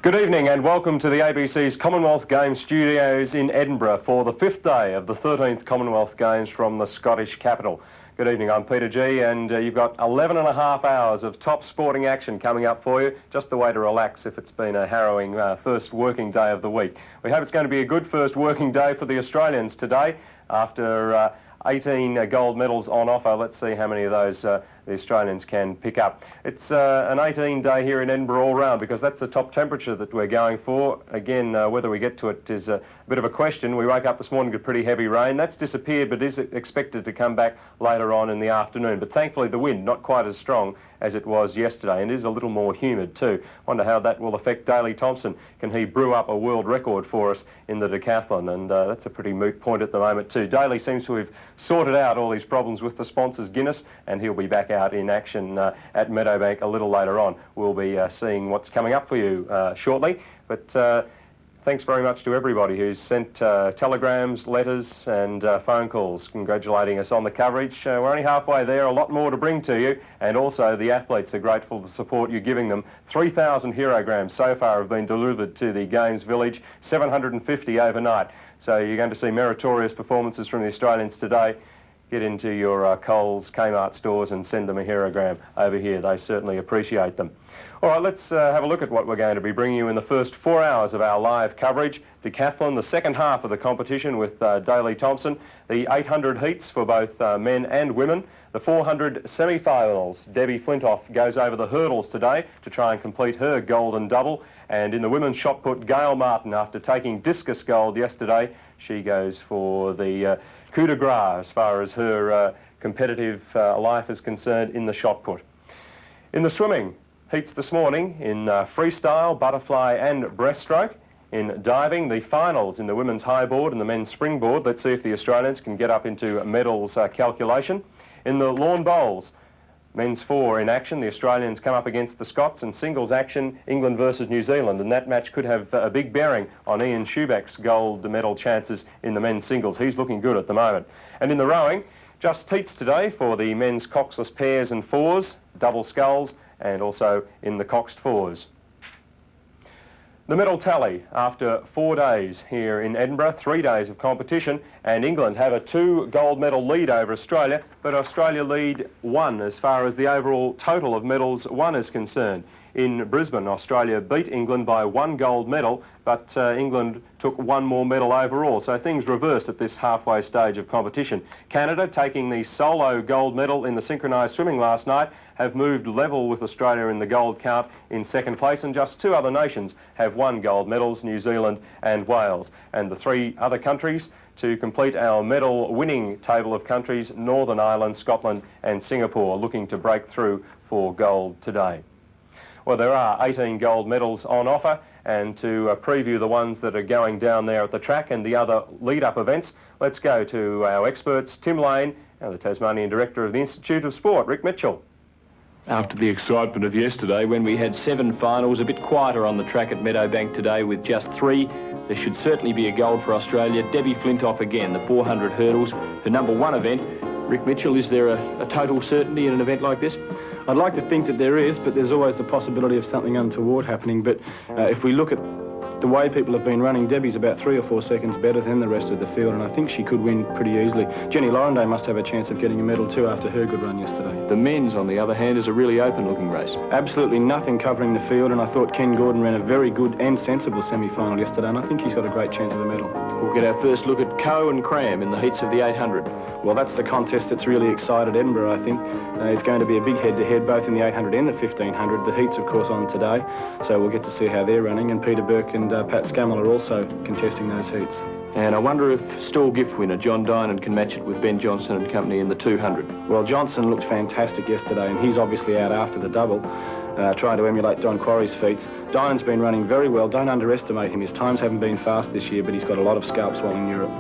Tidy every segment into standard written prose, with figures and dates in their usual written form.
Good evening and welcome to the ABC's Commonwealth Games studios in Edinburgh for the 5th day of the 13th Commonwealth Games from the Scottish capital. Good evening, I'm Peter G, and you've got 11.5 hours of top sporting action coming up for you, just the way to relax if it's been a harrowing first working day of the week. We hope it's going to be a good first working day for the Australians today. After 18 gold medals on offer, let's see how many of those the Australians can pick up. It's an 18-day here in Edinburgh all round, because that's the top temperature that we're going for. Again, whether we get to it is a bit of a question. We woke up this morning with pretty heavy rain. That's disappeared, but is expected to come back later on in the afternoon. But thankfully the wind not quite as strong as it was yesterday, and is a little more humid too. Wonder how that will affect Daley Thompson. Can he brew up a world record for us in the decathlon? And that's a pretty moot point at the moment too. Daley seems to have sorted out all his problems with the sponsors Guinness, and he'll be back out in action at Meadowbank a little later on. We'll be seeing what's coming up for you shortly, but thanks very much to everybody who's sent telegrams, letters and phone calls congratulating us on the coverage. We're only halfway there, a lot more to bring to you, and also the athletes are grateful for the support you're giving them. 3,000 herograms so far have been delivered to the Games Village, 750 overnight. So you're going to see meritorious performances from the Australians today. Get into your Coles, Kmart stores and send them a herogram over here. They certainly appreciate them. All right, let's have a look at what we're going to be bringing you in the first 4 hours of our live coverage. Decathlon, the second half of the competition with Daley Thompson. The 800 heats for both men and women. The 400 semi-finals. Debbie Flintoff goes over the hurdles today to try and complete her golden double. And in the women's shot put, Gail Martin, after taking discus gold yesterday, she goes for the coup de grace as far as her competitive life is concerned in the shot put. In the swimming, heats this morning in freestyle, butterfly and breaststroke. In diving, the finals in the women's high board and the men's springboard. Let's see if the Australians can get up into medals calculation. In the lawn bowls, men's 4 in action. The Australians come up against the Scots, and singles action, England versus New Zealand, and that match could have a big bearing on Ian Schubeck's gold medal chances in the men's singles. He's looking good at the moment. And in the rowing, just heats today for the men's coxless pairs and fours, double sculls, and also in the coxed fours. The medal tally after 4 days here in Edinburgh, 3 days of competition, and England have a 2 gold medal lead over Australia, but Australia lead 1 as far as the overall total of medals won is concerned. In Brisbane, Australia beat England by 1 gold medal, but England took 1 more medal overall, so things reversed at this halfway stage of competition. Canada, taking the solo gold medal in the synchronised swimming last night, have moved level with Australia in the gold count in second place, and just 2 other nations have won gold medals, New Zealand and Wales. And the 3 other countries to complete our medal winning table of countries, Northern Ireland, Scotland and Singapore, looking to break through for gold today. Well, there are 18 gold medals on offer, and to preview the ones that are going down there at the track and the other lead-up events, let's go to our experts, Tim Lane and the Tasmanian Director of the Institute of Sport, Rick Mitchell. After the excitement of yesterday, when we had 7 finals, a bit quieter on the track at Meadowbank today with just 3, there should certainly be a gold for Australia. Debbie Flintoff again, the 400 hurdles, her #1 event. Rick Mitchell, is there a total certainty in an event like this? I'd like to think that there is, but there's always the possibility of something untoward happening. But if we look at the way people have been running, Debbie's about 3 or 4 seconds better than the rest of the field, and I think she could win pretty easily. Jenny Laurenday must have a chance of getting a medal too after her good run yesterday. The men's, on the other hand, is a really open-looking race. Absolutely nothing covering the field, and I thought Ken Gordon ran a very good and sensible semi-final yesterday, and I think he's got a great chance of a medal. We'll get our first look at Coe and Cram in the heats of the 800. Well, that's the contest that's really excited Edinburgh, I think. It's going to be a big head-to-head, both in the 800 and the 1500. The heats, of course, on today, so we'll get to see how they're running, and Peter Burke and Pat Scammell are also contesting those heats. And I wonder if Stall gift winner John Dynan can match it with Ben Johnson and company in the 200. Well, Johnson looked fantastic yesterday, and he's obviously out after the double, trying to emulate Don Quarry's feats. Dynan's been running very well. Don't underestimate him. His times haven't been fast this year, but he's got a lot of scalps while in Europe.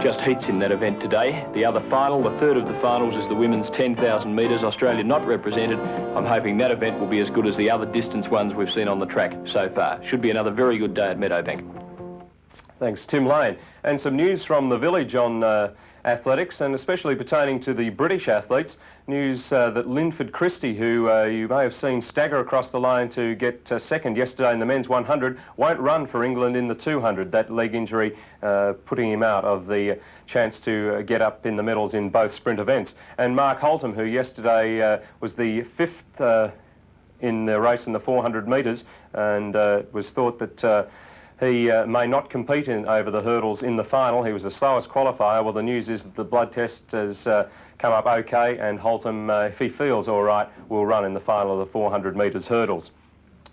Just heats in that event today. The other final, the third of the finals, is the women's 10,000 metres. Australia not represented. I'm hoping that event will be as good as the other distance ones we've seen on the track so far. Should be another very good day at Meadowbank. Thanks, Tim Lane. And some news from the village on athletics, and especially pertaining to the British athletes. News that Linford Christie, who you may have seen stagger across the line to get second yesterday in the men's 100, won't run for England in the 200. That leg injury putting him out of the chance to get up in the medals in both sprint events. And Mark Holtham, who yesterday was the 5th in the race in the 400 metres, and it was thought that he may not compete over the hurdles in the final. He was the slowest qualifier. Well, the news is that the blood test has come up okay, and Holtham, if he feels all right, will run in the final of the 400 metres hurdles.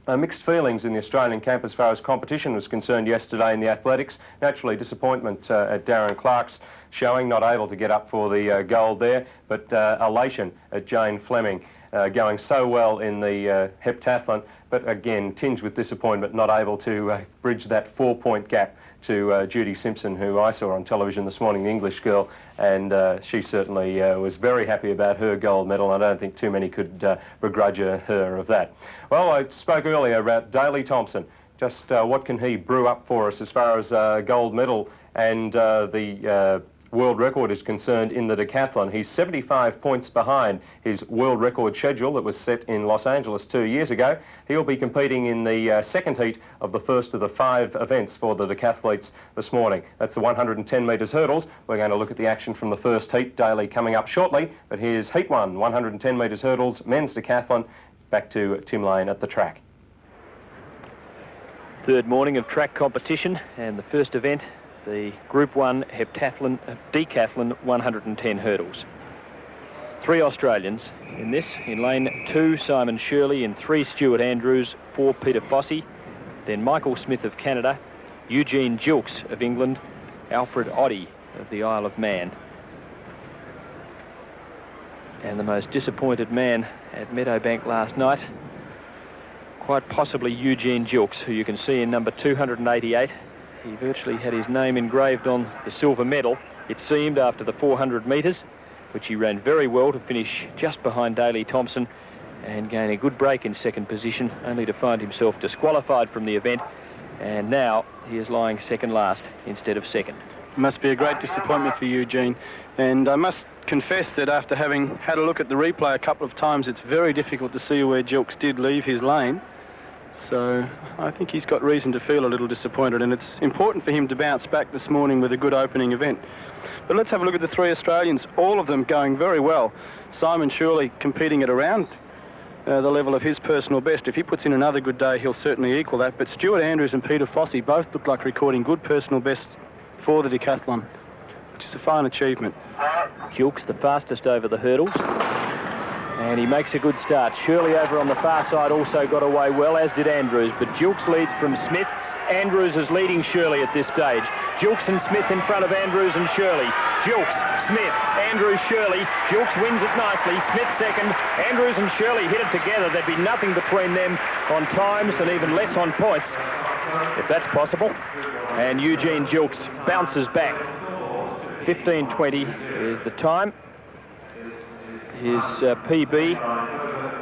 Mixed feelings in the Australian camp as far as competition was concerned yesterday in the athletics. Naturally, disappointment at Darren Clark's showing, not able to get up for the gold there, but elation at Jane Fleming, going so well in the heptathlon, but again tinged with disappointment, not able to bridge that 4-point gap to Judy Simpson, who I saw on television this morning, the English girl, and she certainly was very happy about her gold medal. I don't think too many could begrudge her of that. Well, I spoke earlier about Daley Thompson. Just what can he brew up for us as far as gold medal and the world record is concerned in the decathlon. He's 75 points behind his world record schedule that was set in Los Angeles 2 years ago. He'll be competing in the second heat of the first of the 5 events for the decathletes this morning. That's the 110 metres hurdles. We're going to look at the action from the first heat. Daley coming up shortly, but here's heat 1, 110 metres hurdles, men's decathlon. Back to Tim Lane at the track. Third morning of track competition, and the first event, the Group 1 heptathlon, decathlon 110 hurdles. 3 Australians in this. In lane 2, Simon Shirley. In 3, Stuart Andrews. 4, Peter Fossey. Then Michael Smith of Canada, Eugene Gilkes of England, Alfred Oddie of the Isle of Man. And the most disappointed man at Meadowbank last night, quite possibly Eugene Gilkes, who you can see in number 288. He virtually had his name engraved on the silver medal, it seemed, after the 400 metres, which he ran very well to finish just behind Daley Thompson and gain a good break in second position, only to find himself disqualified from the event. And now he is lying second last instead of second. Must be a great disappointment for Eugene. And I must confess that after having had a look at the replay a couple of times, it's very difficult to see where Gilkes did leave his lane. So I think he's got reason to feel a little disappointed, and it's important for him to bounce back this morning with a good opening event. But let's have a look at the 3 Australians, all of them going very well. Simon Shirley competing at around the level of his personal best. If he puts in another good day, he'll certainly equal that. But Stuart Andrews and Peter Fossey both look like recording good personal bests for the decathlon, which is a fine achievement. Gilkes the fastest over the hurdles, and he makes a good start. Shirley over on the far side also got away well, as did Andrews, but Gilkes leads from Smith. Andrews is leading Shirley at this stage. Gilkes and Smith in front of Andrews and Shirley. Gilkes, Smith, Andrews, Shirley. Gilkes wins it nicely. Smith second. Andrews and Shirley hit it together. There'd be nothing between them on times and even less on points, if that's possible. And Eugene Gilkes bounces back. 15:20 is the time. His PB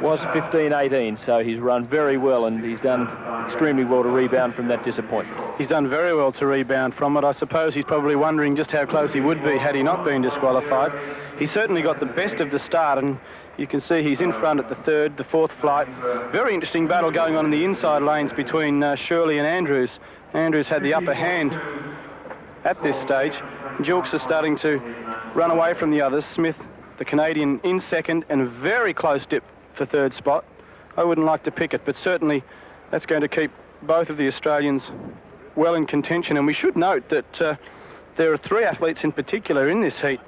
was 15:18, so he's run very well, and he's done extremely well to rebound from that disappointment. He's done very well to rebound from it. I suppose he's probably wondering just how close he would be had he not been disqualified. He certainly got the best of the start, and you can see he's in front at the 3rd, the 4th flight. Very interesting battle going on in the inside lanes between Shirley and Andrews. Andrews had the upper hand at this stage. Gilkes is starting to run away from the others. Smith, the Canadian, in second, and a very close dip for 3rd spot. I wouldn't like to pick it, but certainly that's going to keep both of the Australians well in contention. And we should note that there are 3 athletes in particular in this heat,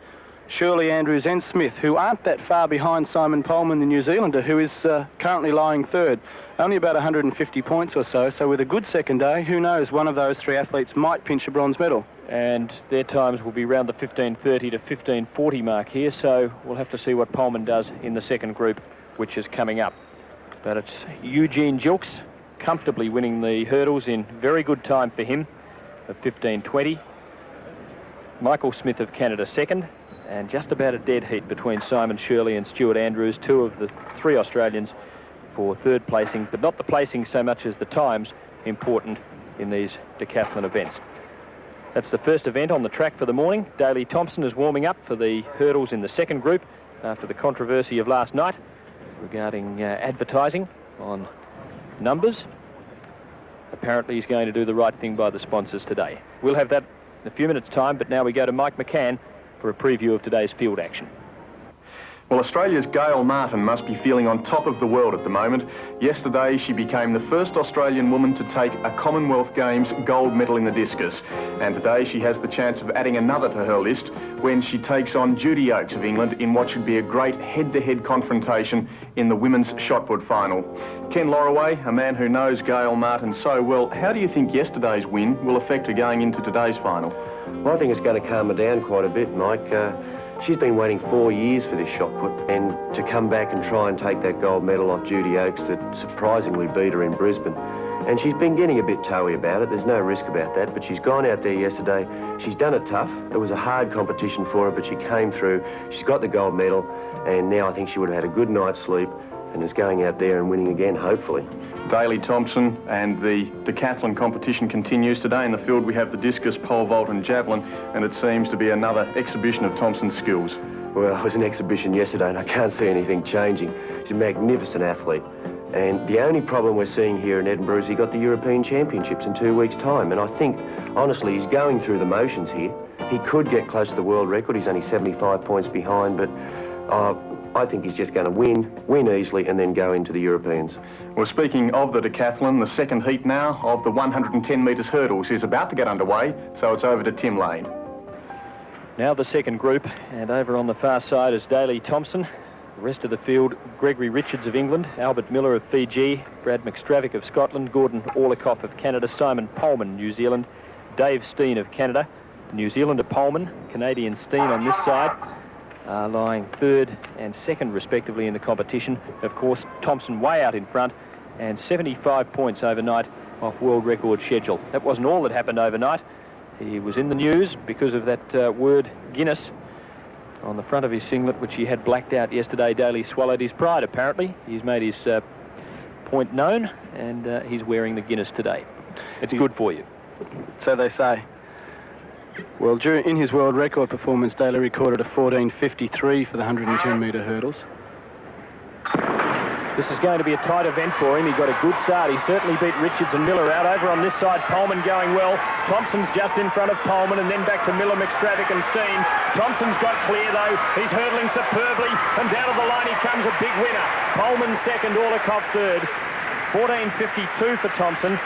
Shirley, Andrews and Smith, who aren't that far behind Simon Pollman, the New Zealander, who is currently lying 3rd. Only about 150 points or so. So with a good second day, who knows, one of those 3 athletes might pinch a bronze medal. And their times will be around the 15:30 to 15:40 mark here, so we'll have to see what Pollman does in the second group, which is coming up. But it's Eugene Gilkes comfortably winning the hurdles in very good time for him of 15:20. Michael Smith of Canada second, and just about a dead heat between Simon Shirley and Stuart Andrews, 2 of the 3 Australians for 3rd placing, but not the placing so much as the times important in these decathlon events. That's the first event on the track for the morning. Daley Thompson is warming up for the hurdles in the second group after the controversy of last night regarding advertising on numbers. Apparently he's going to do the right thing by the sponsors today. We'll have that in a few minutes' time, but now we go to Mike McCann for a preview of today's field action. Well, Australia's Gail Martin must be feeling on top of the world at the moment. Yesterday, she became the first Australian woman to take a Commonwealth Games gold medal in the discus. And today, she has the chance of adding another to her list when she takes on Judy Oakes of England in what should be a great head-to-head confrontation in the women's shot put final. Ken Lorraway, a man who knows Gail Martin so well, how do you think yesterday's win will affect her going into today's final? Well, I think it's going to calm her down quite a bit, Mike. She's been waiting 4 years for this shot put, and to come back and try and take that gold medal off Judy Oakes that surprisingly beat her in Brisbane. And she's been getting a bit toey about it. There's no risk about that, but she's gone out there yesterday. She's done it tough. It was a hard competition for her, but she came through. She's got the gold medal, and now I think she would have had a good night's sleep and is going out there and winning again, hopefully. Daley Thompson, and the decathlon competition continues. Today in the field we have the discus, pole vault and javelin, and it seems to be another exhibition of Thompson's skills. Well, it was an exhibition yesterday and I can't see anything changing. She's a magnificent athlete. And the only problem we're seeing here in Edinburgh is he got the European Championships in 2 weeks' time. And I think, honestly, he's going through the motions here. He could get close to the world record. He's only 75 points behind, but I think he's just going to win easily and then go into the Europeans. Well, speaking of the decathlon, the second heat now of the 110 metres hurdles is about to get underway, so it's over to Tim Lane. Now the second group, and over on the far side is Daley Thompson. The rest of the field, Gregory Richards of England, Albert Miller of Fiji, Brad McStravick of Scotland, Gordon Orlikoff of Canada, Simon Poleman, New Zealand, Dave Steen of Canada, New Zealander Poleman, Canadian Steen on this side, lying third and second respectively in the competition. Of course, Thompson way out in front, and 75 points overnight off world record schedule. That wasn't all that happened overnight. He was in the news because of that word Guinness on the front of his singlet, which he had blacked out yesterday. Daley swallowed his pride, apparently. He's made his point known, and he's wearing the Guinness today. It's good for you. So they say. Well, in his world record performance, Daley recorded a 14:53 for the 110-metre hurdles. This is going to be a tight event for him. He got a good start. He certainly beat Richards and Miller out. Over on this side, Poleman going well. Thompson's just in front of Poleman, and then back to Miller, McStravick and Steen. Thompson's got clear, though. He's hurdling superbly, and down to the line he comes, a big winner. Poleman second, Orlikoff third. 14:52 for Thompson,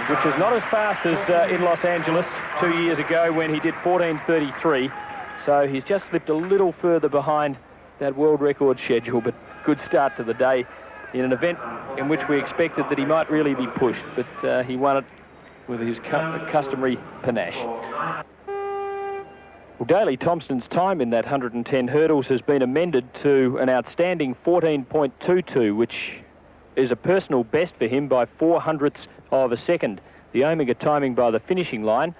which is not as fast as in Los Angeles 2 years ago when he did 14:33. So he's just slipped a little further behind that world record schedule, but good start to the day in an event in which we expected that he might really be pushed, but he won it with his customary panache. Well, Daley Thompson's time in that 110 hurdles has been amended to an outstanding 14.22, which is a personal best for him by 0.04 of a second. The Omega timing by the finishing line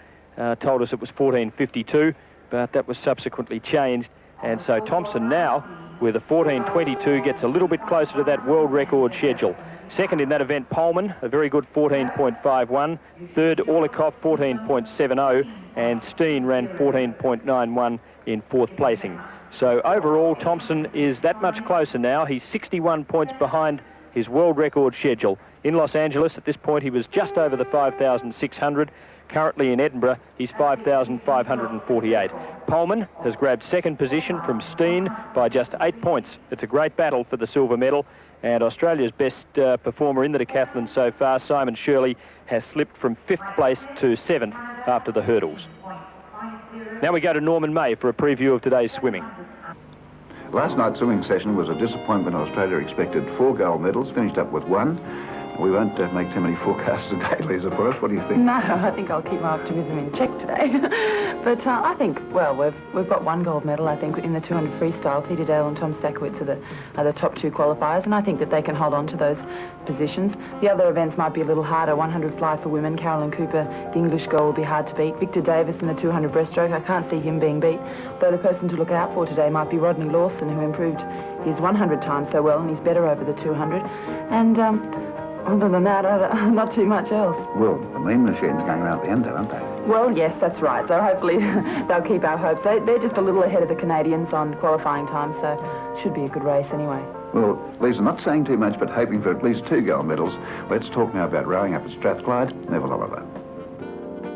told us it was 14:52, but that was subsequently changed, and so Thompson now, with a 14:22, gets a little bit closer to that world record schedule. Second in that event, Poleman, a very good 14.51. Third, Orlikoff, 14.70, and Steen ran 14.91 in fourth placing. So overall, Thompson is that much closer now. He's 61 points behind his world record schedule. In Los Angeles, at this point, he was just over the 5,600. Currently in Edinburgh, he's 5,548. Poleman has grabbed second position from Steen by just 8 points. It's a great battle for the silver medal, and Australia's best performer in the decathlon so far, Simon Shirley, has slipped from 5th place to 7th after the hurdles. Now we go to Norman May for a preview of today's swimming. Last night's swimming session was a disappointment. Australia expected 4 gold medals, finished up with 1. We won't make too many forecasts today, Lisa, for us. What do you think? No, I think I'll keep my optimism in check today. But I think, well, we've got 1 gold medal, I think, in the 200 freestyle. Peter Dale and Tom Stakowitz are the top 2 qualifiers, and I think that they can hold on to those positions. The other events might be a little harder. 100 fly for women, Carolyn Cooper, the English girl, will be hard to beat. Victor Davis in the 200 breaststroke, I can't see him being beat. Though the person to look out for today might be Rodney Lawson, who improved his 100 times so well, and he's better over the 200. And other than that, not too much else. Well, the mean machines going around at the end, though, aren't they? Well, yes, that's right. So hopefully they'll keep our hopes. They're just a little ahead of the Canadians on qualifying time, so should be a good race anyway. Well, Lisa, not saying too much, but hoping for at least 2 gold medals. Let's talk now about rowing up at Strathclyde. Neville Oliver.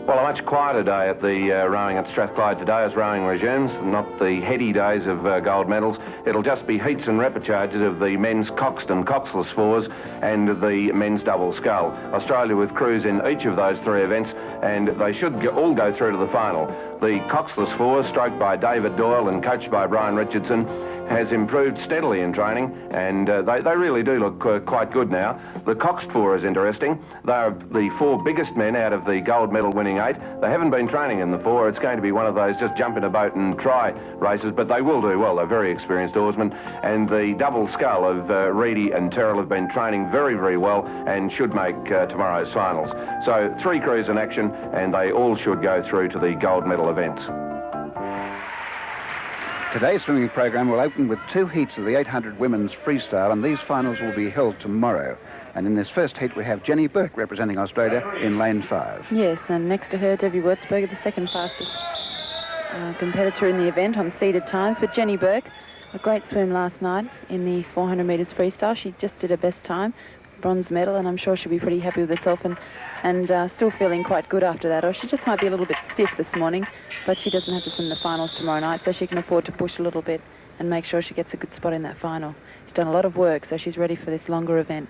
Well, a much quieter day at the rowing at Strathclyde today as rowing resumes, not the heady days of gold medals. It'll just be heats and repecharges of the men's coxed and coxless fours and the men's double scull. Australia with crews in each of those 3 events, and they should all go through to the final. The coxless fours, stroked by David Doyle and coached by Brian Richardson, has improved steadily in training, and they really do look quite good now. The coxed four is interesting. They're the 4 biggest men out of the gold medal winning 8. They haven't been training in the 4. It's going to be one of those just jump in a boat and try races, but they will do well. They're very experienced oarsmen, and the double scull of Reedy and Terrell have been training very, very well and should make tomorrow's finals. So 3 crews in action, and they all should go through to the gold medal events. Today's swimming program will open with 2 heats of the 800 women's freestyle, and these finals will be held tomorrow. And in this first heat, we have Jenny Burke representing Australia in lane 5. Yes, and next to her, Debbie Würzberger, the second fastest competitor in the event on seeded times. But Jenny Burke, a great swim last night in the 400 metres freestyle. She just did her best time, bronze medal, and I'm sure she'll be pretty happy with herself and still feeling quite good after that. Or she just might be a little bit stiff this morning, but she doesn't have to swim the finals tomorrow night, so she can afford to push a little bit and make sure she gets a good spot in that final. She's done a lot of work, so she's ready for this longer event.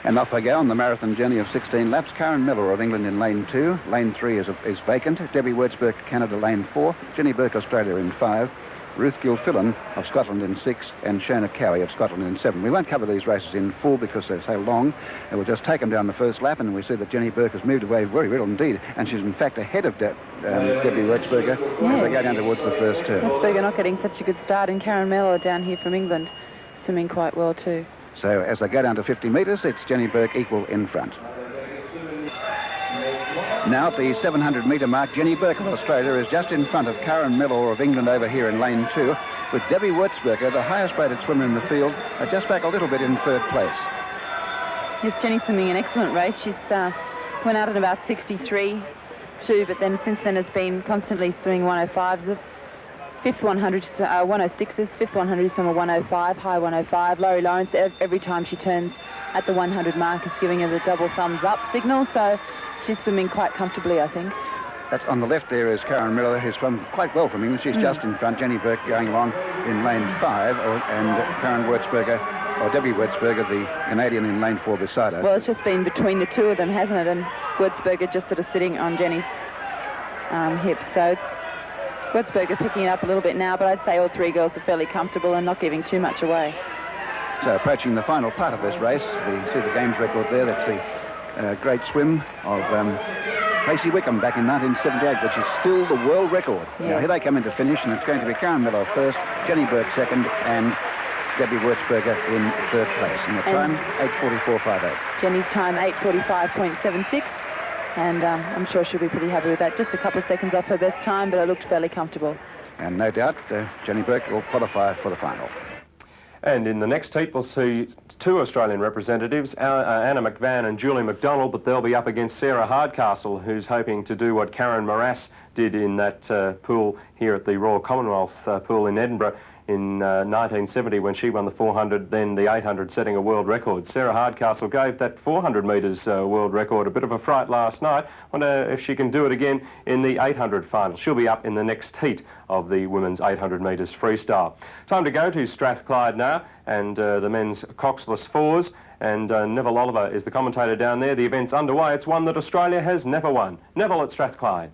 And off they go on the marathon journey of 16 laps. Karen Miller of England in lane 2. Lane 3 is vacant. Debbie Würzberg, Canada, lane 4. Jenny Burke, Australia, in 5. Ruth Gilfillan of Scotland in 6, and Shona Cowie of Scotland in 7. We won't cover these races in full because they're so long, and we'll just take them down the first lap, and we see that Jenny Burke has moved away very well indeed, and she's in fact ahead of Debbie Würzberger as they go down towards the first turn. Würzberger not getting such a good start, and Karen Miller down here from England swimming quite well too. So as they go down to 50 metres, it's Jenny Burke equal in front. Now at the 700-metre mark, Jenny Burke of Australia is just in front of Karen Miller of England over here in lane 2, with Debbie Würzberger, the highest-rated swimmer in the field, just back a little bit in 3rd place. Yes, Jenny's swimming an excellent race. She's went out at about 63 too, but then since then has been constantly swimming 105s. The 5th 100, 106s, 5th 100 swim a 105, high 105. Laurie Lawrence, every time she turns at the 100 mark, is giving her the double thumbs up signal, so she's swimming quite comfortably, I think. That's on the left there is Karen Miller, who's swum quite well from England. She's just in front. Jenny Burke going along in lane 5, and Karen Würzberger, or Debbie Würzberger, the Canadian, in lane 4 beside her. Well, it's just been between the 2 of them, hasn't it? And Würzberger just sort of sitting on Jenny's hips. So it's Würzberger picking it up a little bit now, but I'd say all 3 girls are fairly comfortable and not giving too much away. So approaching the final part of this race, you see the games record there. That's the great swim of Tracy Wickham back in 1978, which is still the world record. Yes. Now here they come into finish, and it's going to be Karen Miller first, Jenny Burke second, and Debbie Würzberger in 3rd place. And the time, 8:44.58. Jenny's time, 8:45.76. And I'm sure she'll be pretty happy with that. Just a couple of seconds off her best time, but it looked fairly comfortable. And no doubt, Jenny Burke will qualify for the final. And in the next heat, we'll see 2 Australian representatives, Anna McVan and Julie McDonald, but they'll be up against Sarah Hardcastle, who's hoping to do what Karen Morass did in that pool here at the Royal Commonwealth pool in Edinburgh in 1970 when she won the 400, then the 800, setting a world record. Sarah Hardcastle gave that 400 metres world record a bit of a fright last night. Wonder if she can do it again in the 800 final. She'll be up in the next heat of the women's 800 metres freestyle. Time to go to Strathclyde now, and the men's coxless fours, and Neville Oliver is the commentator down there. The event's underway. It's one that Australia has never won. Neville at Strathclyde.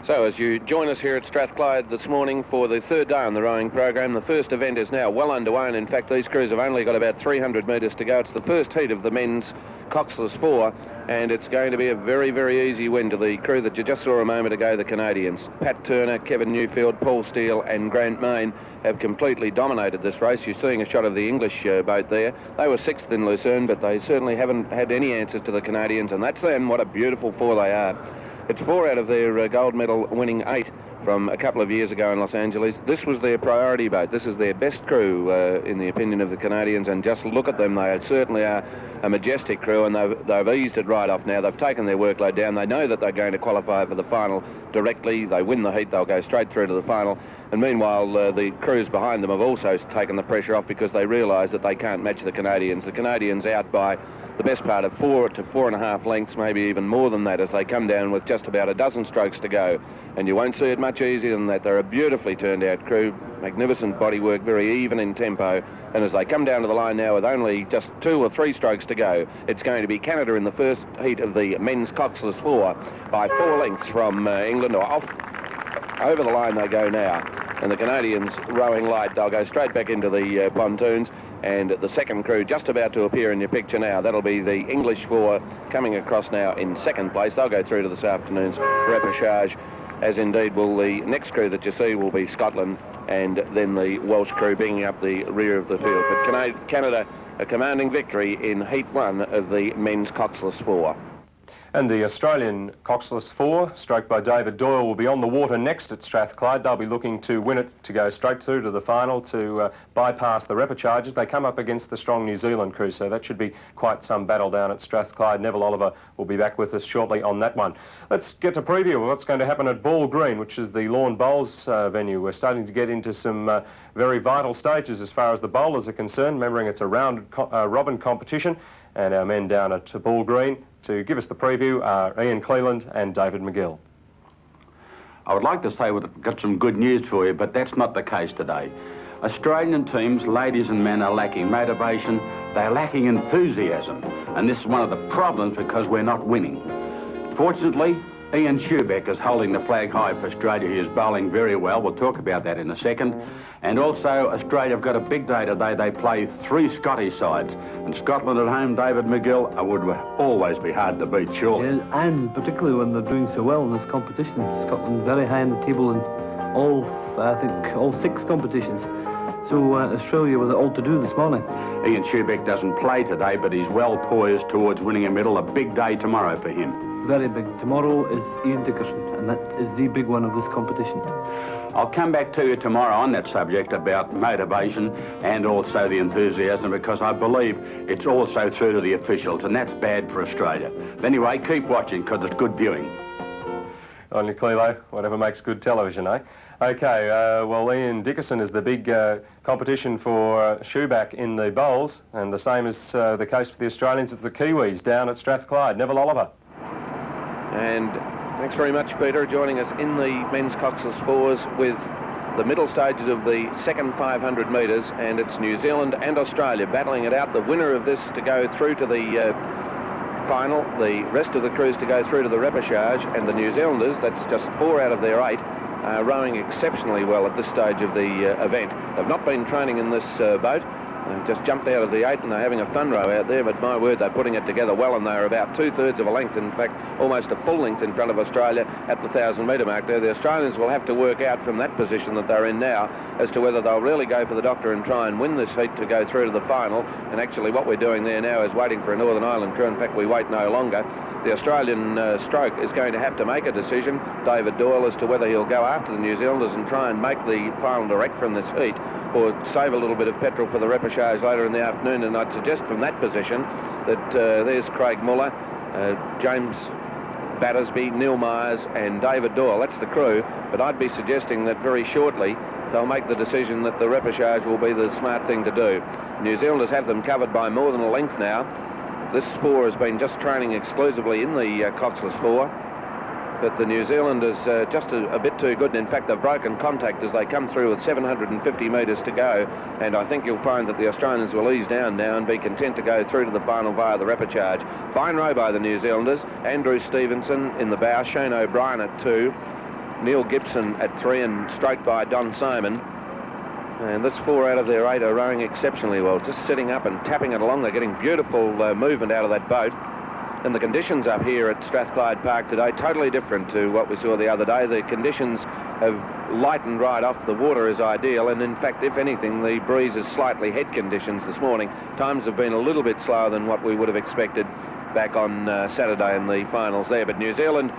So as you join us here at Strathclyde this morning for the 3rd day on the rowing program, the first event is now well underway, and in fact these crews have only got about 300 metres to go. It's the first heat of the men's coxless four, and it's going to be a very, very easy win to the crew that you just saw a moment ago, the Canadians. Pat Turner, Kevin Newfield, Paul Steele and Grant Main have completely dominated this race. You're seeing a shot of the English boat there. They were 6th in Lucerne, but they certainly haven't had any answers to the Canadians, and that's them. What a beautiful four they are. It's 4 out of their gold medal winning 8 from a couple of years ago in Los Angeles. This was their priority boat. This is their best crew, in the opinion of the Canadians, and just look at them. They certainly are a majestic crew, and they've eased it right off now. They've taken their workload down. They know that they're going to qualify for the final directly. They win the heat, they'll go straight through to the final. And meanwhile, the crews behind them have also taken the pressure off because they realise that they can't match the Canadians. The Canadians out by the best part of 4 to 4.5 lengths, maybe even more than that, as they come down with just about a dozen strokes to go. And you won't see it much easier than that. They're a beautifully turned out crew, magnificent bodywork, very even in tempo. And as they come down to the line now with only just 2 or 3 strokes to go, it's going to be Canada in the first heat of the men's coxless 4 by 4 lengths from England, or off. Over the line they go now. And the Canadians rowing light. They'll go straight back into the pontoons. And the second crew just about to appear in your picture now. That'll be the English 4 coming across now in second place. They'll go through to this afternoon's repechage, as indeed will the next crew that you see will be Scotland, and then the Welsh crew bringing up the rear of the field. But Canada, a commanding victory in Heat 1 of the men's coxless 4. And the Australian coxless 4, stroked by David Doyle, will be on the water next at Strathclyde. They'll be looking to win it to go straight through to the final to bypass the repechages. They come up against the strong New Zealand crew, so that should be quite some battle down at Strathclyde. Neville Oliver will be back with us shortly on that one. Let's get a preview of what's going to happen at Ball Green, which is the lawn bowls venue. We're starting to get into some very vital stages as far as the bowlers are concerned, remembering it's a round robin competition. And our men down at Ball Green to give us the preview are Ian Cleland and David McGill. I would like to say we've got some good news for you, but that's not the case today. Australian teams, ladies and men, are lacking motivation, they're lacking enthusiasm, and this is one of the problems because we're not winning. Fortunately, Ian Schubeck is holding the flag high for Australia. He is bowling very well. We'll talk about that in a second. And also, Australia have got a big day today. They play 3 Scottish sides. And Scotland at home, David McGill, would always be hard to beat, surely. Yeah, and particularly when they're doing so well in this competition. Scotland very high in the table in all, I think, all 6 competitions. So Australia with it all to do this morning. Ian Schubeck doesn't play today, but he's well poised towards winning a medal. A big day tomorrow for him. Very big. Tomorrow is Ian Dickerson, and that is the big one of this competition. I'll come back to you tomorrow on that subject about motivation and also the enthusiasm, because I believe it's also through to the officials, and that's bad for Australia. But anyway, keep watching, because it's good viewing. On you, Clelo. Whatever makes good television, eh? OK, well, Ian Dickerson is the big competition for Schubeck in the bowls, and the same is the case for the Australians. It's the Kiwis down at Strathclyde. Neville Oliver. And thanks very much, Peter, joining us in the men's coxless 4s with the middle stages of the second 500 metres, and it's New Zealand and Australia battling it out. The winner of this to go through to the final, the rest of the crews to go through to the repechage, and the New Zealanders, that's just 4 out of their 8, are rowing exceptionally well at this stage of the event. They've not been training in this boat. They've just jumped out of the 8 and they're having a fun row out there, but my word, they're putting it together well, and they're about 2/3 of a length, in fact almost a full length in front of Australia at the 1,000 metre mark there. The Australians will have to work out from that position that they're in now as to whether they'll really go for the doctor and try and win this heat to go through to the final. And actually what we're doing there now is waiting for a Northern Ireland crew. In fact, we wait no longer. The Australian stroke is going to have to make a decision, David Doyle, as to whether he'll go after the New Zealanders and try and make the final direct from this heat, or save a little bit of petrol for the repechage later in the afternoon. And I'd suggest from that position that there's Craig Muller, James Battersby, Neil Myers and David Doyle. That's the crew, but I'd be suggesting that very shortly they'll make the decision that the repechage will be the smart thing to do. New Zealanders have them covered by more than a length now. This 4 has been just training exclusively in the coxless 4. But the New Zealanders just a bit too good, and in fact they've broken contact as they come through with 750 metres to go, and I think you'll find that the Australians will ease down now and be content to go through to the final via the repechage. Fine row by the New Zealanders. Andrew Stevenson in the bow, Shane O'Brien at 2, Neil Gibson at 3, and stroked by Don Simon. And this 4 out of their 8 are rowing exceptionally well, just sitting up and tapping it along. They're getting beautiful movement out of that boat. And the conditions up here at Strathclyde Park today, totally different to what we saw the other day. The conditions have lightened right off. The water is ideal, and in fact, if anything, the breeze is slightly head conditions this morning. Times have been a little bit slower than what we would have expected back on Saturday in the finals there. But New Zealand,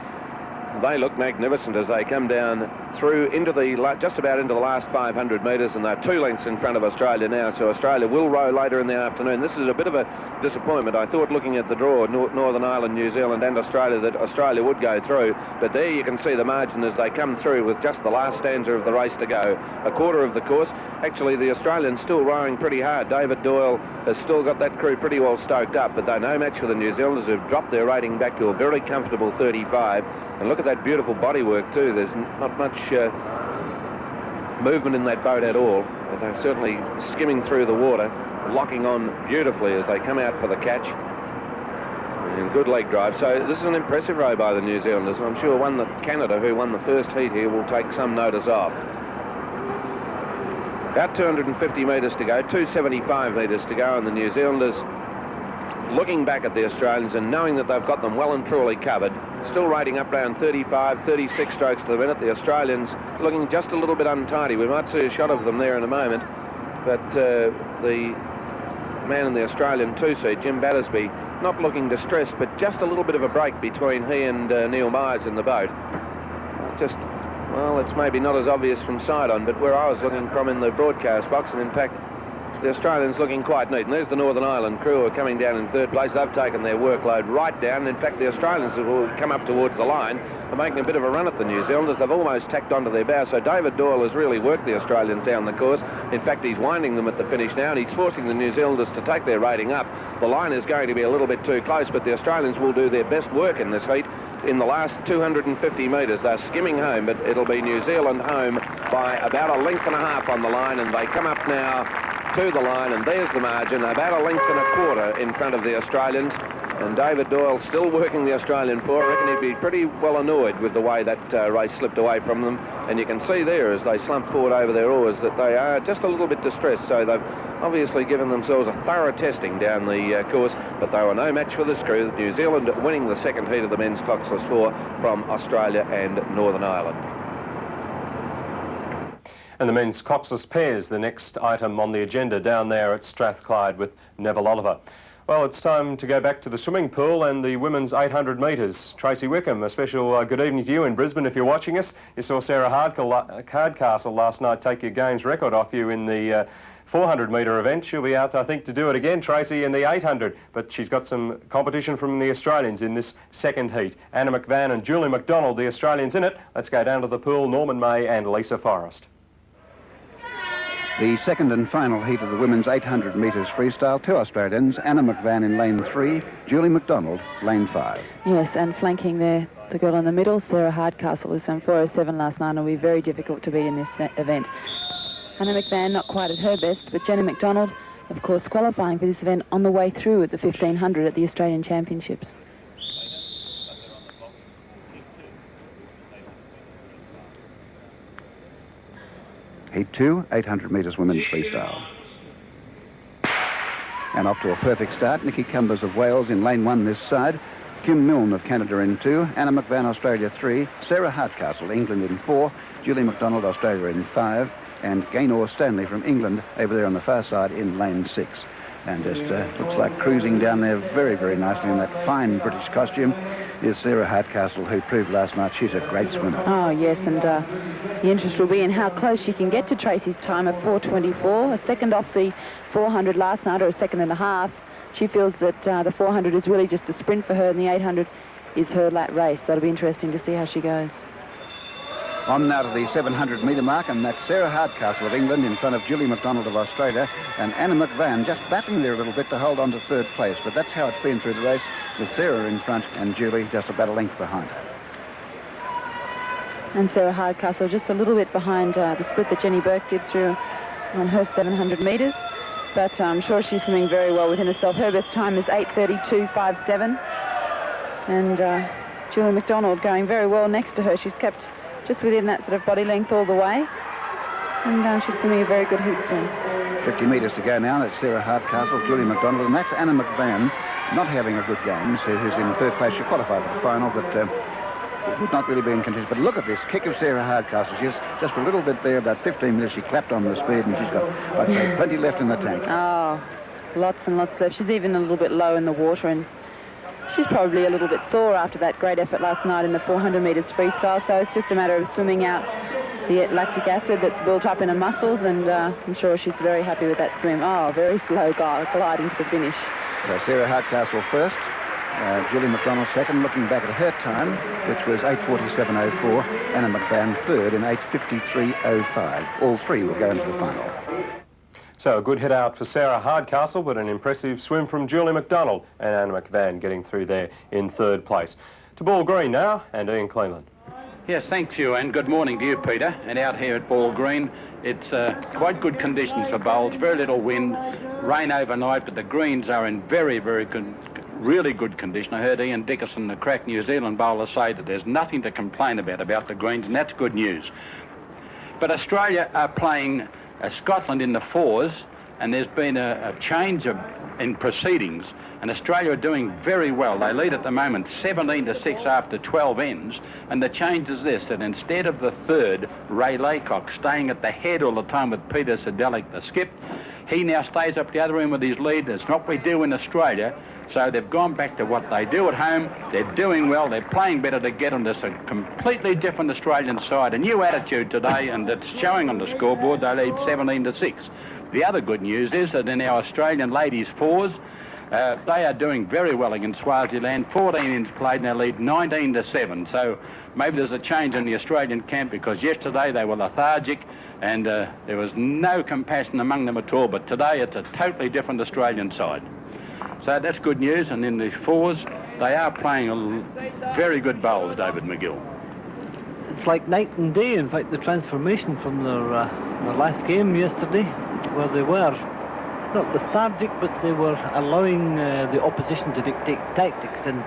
they look magnificent as they come down through into just about into the last 500 metres, and they're 2 lengths in front of Australia now, so Australia will row later in the afternoon. This is a bit of a disappointment. I thought, looking at the draw, Northern Ireland, New Zealand and Australia, that Australia would go through, but there you can see the margin as they come through with just the last stanza of the race to go. A quarter of the course. Actually, the Australians still rowing pretty hard. David Doyle has still got that crew pretty well stoked up, but they're no match for the New Zealanders, who've dropped their rating back to a very comfortable 35. And look at that beautiful bodywork too. There's not much movement in that boat at all. But they're certainly skimming through the water, locking on beautifully as they come out for the catch. And good leg drive. So this is an impressive row by the New Zealanders. I'm sure one that Canada, who won the first heat here, will take some notice of. About 250 metres to go, 275 metres to go, and the New Zealanders looking back at the Australians and knowing that they've got them well and truly covered. Still rating up around 35, 36 strokes to the minute. The Australians looking just a little bit untidy. We might see a shot of them there in a moment, but the man in the Australian two-seat, Jim Battersby, not looking distressed, but just a little bit of a break between he and Neil Myers in the boat. Just, well, it's maybe not as obvious from side on, but where I was looking from in the broadcast box, and in fact, the Australians looking quite neat. And there's the Northern Ireland crew who are coming down in third place. They've taken their workload right down. In fact, the Australians who will come up towards the line are making a bit of a run at the New Zealanders. They've almost tacked onto their bow. So David Doyle has really worked the Australians down the course. In fact, he's winding them at the finish now, and he's forcing the New Zealanders to take their rating up. The line is going to be a little bit too close, but the Australians will do their best work in this heat. In the last 250 metres, they're skimming home, but it'll be New Zealand home by about a length and a half on the line, and they come up now to the line, and there's the margin, about a length and a quarter in front of the Australians. And David Doyle still working the Australian four. I reckon he'd be pretty well annoyed with the way that race slipped away from them. And you can see there, as they slump forward over their oars, that they are just a little bit distressed. So they've obviously given themselves a thorough testing down the course, but they were no match for this crew. New Zealand winning the second heat of the men's coxless four from Australia and Northern Ireland. And the men's coxless pairs, the next item on the agenda down there at Strathclyde with Neville Oliver. Well, it's time to go back to the swimming pool and the women's 800 metres. Tracy Wickham, a special good evening to you in Brisbane if you're watching us. You saw Sarah Hardcastle last night take your games record off you in the 400 metre event. She'll be out, I think, to do it again, Tracy, in the 800. But she's got some competition from the Australians in this second heat. Anna McVan and Julie McDonald, the Australians in it. Let's go down to the pool, Norman May and Lisa Forrest. The second and final heat of the women's 800 metres freestyle, 2 Australians, Anna McVan in lane 3, Julie McDonald, lane 5. Yes, and flanking there, the girl in the middle, Sarah Hardcastle, who's done 4:07 last night, and will be very difficult to beat in this event. Anna McVan not quite at her best, but Jenny McDonald, of course, qualifying for this event on the way through at the 1500 at the Australian Championships. Heat 2, 800 metres women's freestyle. And off to a perfect start, Nikki Cumbers of Wales in lane 1 this side, Kim Milne of Canada in 2, Anna McVan, Australia 3, Sarah Hardcastle, England in 4, Julie McDonald, Australia in 5, and Gaynor Stanley from England over there on the far side in lane 6. And just looks like cruising down there very, very nicely in that fine British costume is Sarah Hardcastle, who proved last night she's a great swimmer. Oh, yes, and the interest will be in how close she can get to Tracy's time of 4:24, a second off the 400 last night, or a second and a half. She feels that the 400 is really just a sprint for her, and the 800 is her lat race. So it'll be interesting to see how she goes. On now to the 700 metre mark, and that's Sarah Hardcastle of England in front of Julie McDonald of Australia, and Anna McVan just battling there a little bit to hold on to third place. But that's how it's been through the race, with Sarah in front and Julie just about a length behind her. And Sarah Hardcastle just a little bit behind the split that Jenny Burke did through on her 700 metres. But I'm sure she's swimming very well within herself. Her best time is 8:32.57. And Julie McDonald going very well next to her. She's kept just within that sort of body length all the way. And she's swimming a very good heat swim. 50 metres to go now. That's Sarah Hardcastle, Julie McDonald, and that's Anna McVan, not having a good game, so who's in third place. She qualified for the final, but would not really be in contention. But look at this kick of Sarah Hardcastle. She's just for a little bit there, about 15 minutes, she clapped on the speed, and she's got, I'd say, plenty left in the tank. Oh, lots and lots left. She's even a little bit low in the water, and she's probably a little bit sore after that great effort last night in the 400 metres freestyle, so it's just a matter of swimming out the lactic acid that's built up in her muscles, and I'm sure she's very happy with that swim. Oh, very slow gliding to the finish. So Sarah Hardcastle first, Julie McDonald second, looking back at her time, which was 8:47.04, Anna McVan third in 8:53.05. All three will go into the final. So a good hit out for Sarah Hardcastle, but an impressive swim from Julie McDonald, and Anna McVan getting through there in third place. To Ball Green now, and Ian Cleveland. Yes, thanks you, and good morning to you, Peter. And out here at Ball Green, it's quite good conditions for bowls, very little wind, rain overnight, but the greens are in very, very good, really good condition. I heard Ian Dickerson, the crack New Zealand bowler, say that there's nothing to complain about the greens, and that's good news. But Australia are playing Scotland in the fours, and there's been a change in proceedings, and Australia are doing very well. They lead at the moment 17-6 after 12 ends, and the change is this, that instead of the third, Ray Laycock, staying at the head all the time with Peter Sedelic, the skip, he now stays up the other end with his lead. That's not what we do in Australia. So they've gone back to what they do at home. They're doing well. They're playing better to get on this a completely different Australian side. A new attitude today, and it's showing on the scoreboard. They lead 17-6. The other good news is that in our Australian ladies fours, they are doing very well against Swaziland. 14 ends played, and they lead 19-7. So maybe there's a change in the Australian camp, because yesterday they were lethargic and there was no compassion among them at all. But today it's a totally different Australian side. So that's good news, and in the fours, they are playing very good bowls, David McGill. It's like night and day. In fact, the transformation from their last game yesterday, where they were not lethargic, but they were allowing the opposition to dictate tactics, and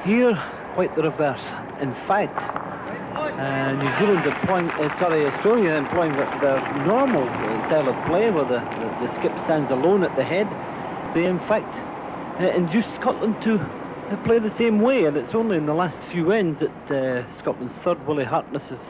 here, quite the reverse. In fact, New Zealand Australia employing their normal style of play, where the skip stands alone at the head. They, in fact, induced Scotland to play the same way, and it's only in the last few ends that Scotland's third, Willie Harkness, has